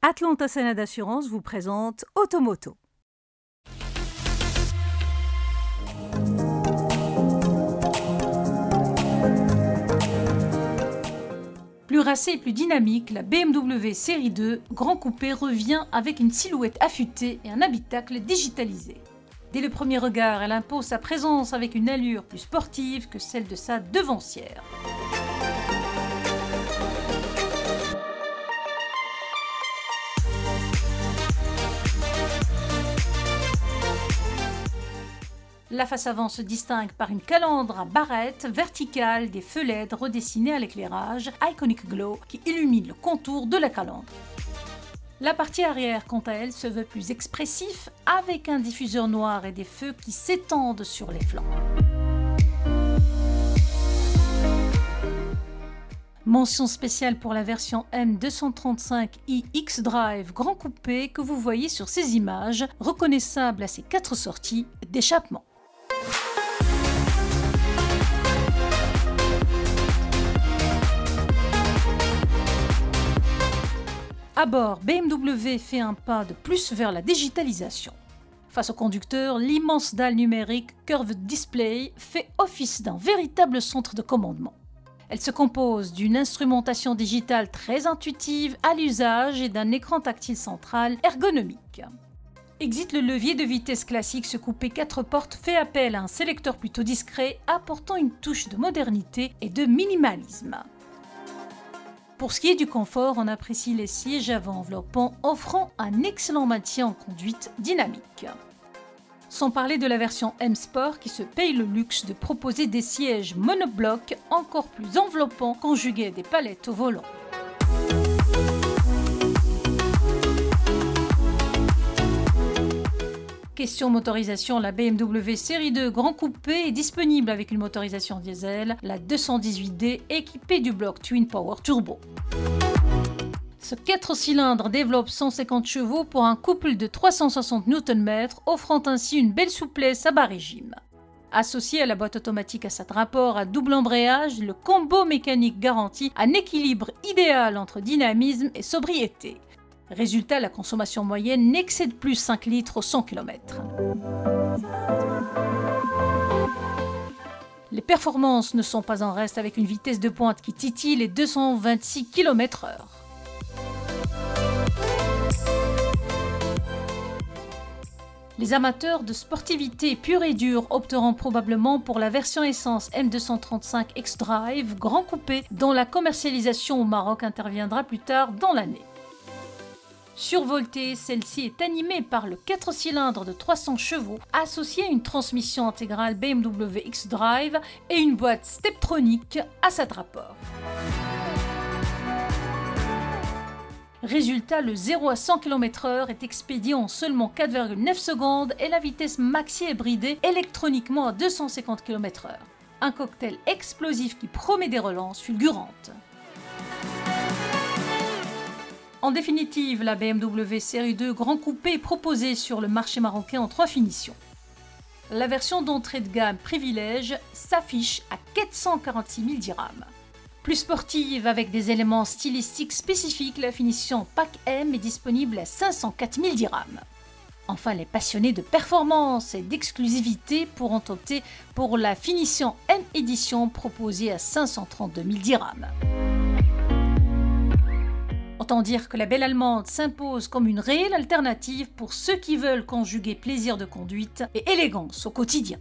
Atlanta Sénat d'Assurance vous présente Automoto. Plus racée et plus dynamique, la BMW Série 2 Grand Coupé revient avec une silhouette affûtée et un habitacle digitalisé. Dès le premier regard, elle impose sa présence avec une allure plus sportive que celle de sa devancière. La face avant se distingue par une calandre à barrette verticale, des feux LED redessinés à l'éclairage Iconic Glow qui illumine le contour de la calandre. La partie arrière, quant à elle, se veut plus expressif avec un diffuseur noir et des feux qui s'étendent sur les flancs. Mention spéciale pour la version M235i X-Drive Grand Coupé que vous voyez sur ces images, reconnaissable à ses 4 sorties d'échappement. À bord, BMW fait un pas de plus vers la digitalisation. Face au conducteur, l'immense dalle numérique Curved Display fait office d'un véritable centre de commandement. Elle se compose d'une instrumentation digitale très intuitive à l'usage et d'un écran tactile central ergonomique. Exit le levier de vitesse classique, ce coupé 4 portes fait appel à un sélecteur plutôt discret, apportant une touche de modernité et de minimalisme. Pour ce qui est du confort, on apprécie les sièges avant enveloppants offrant un excellent maintien en conduite dynamique. Sans parler de la version M Sport qui se paye le luxe de proposer des sièges monoblocs encore plus enveloppants conjugués à des palettes au volant. Question motorisation, la BMW Série 2 Grand Coupé est disponible avec une motorisation diesel, la 218D équipée du bloc Twin Power Turbo. Ce 4 cylindres développe 150 chevaux pour un couple de 360 Nm, offrant ainsi une belle souplesse à bas régime. Associé à la boîte automatique à 7 rapports à double embrayage, le combo mécanique garantit un équilibre idéal entre dynamisme et sobriété. Résultat, la consommation moyenne n'excède plus 5 litres au 100 km. Les performances ne sont pas en reste avec une vitesse de pointe qui titille les 226 km/h. Les amateurs de sportivité pure et dure opteront probablement pour la version essence M235 X-Drive Grand Coupé dont la commercialisation au Maroc interviendra plus tard dans l'année. Survoltée, celle-ci est animée par le 4 cylindres de 300 chevaux associé à une transmission intégrale BMW X-Drive et une boîte Steptronic à 7 rapports. Résultat, le 0 à 100 km/h est expédié en seulement 4,9 secondes et la vitesse maxi est bridée électroniquement à 250 km/h. Un cocktail explosif qui promet des relances fulgurantes. En définitive, la BMW Série 2 Grand Coupé est proposée sur le marché marocain en 3 finitions. La version d'entrée de gamme privilège s'affiche à 446 000 dirhams. Plus sportive avec des éléments stylistiques spécifiques, la finition Pack M est disponible à 504 000 dirhams. Enfin, les passionnés de performance et d'exclusivité pourront opter pour la finition M Edition proposée à 532 000 dirhams. Autant dire que la belle allemande s'impose comme une réelle alternative pour ceux qui veulent conjuguer plaisir de conduite et élégance au quotidien.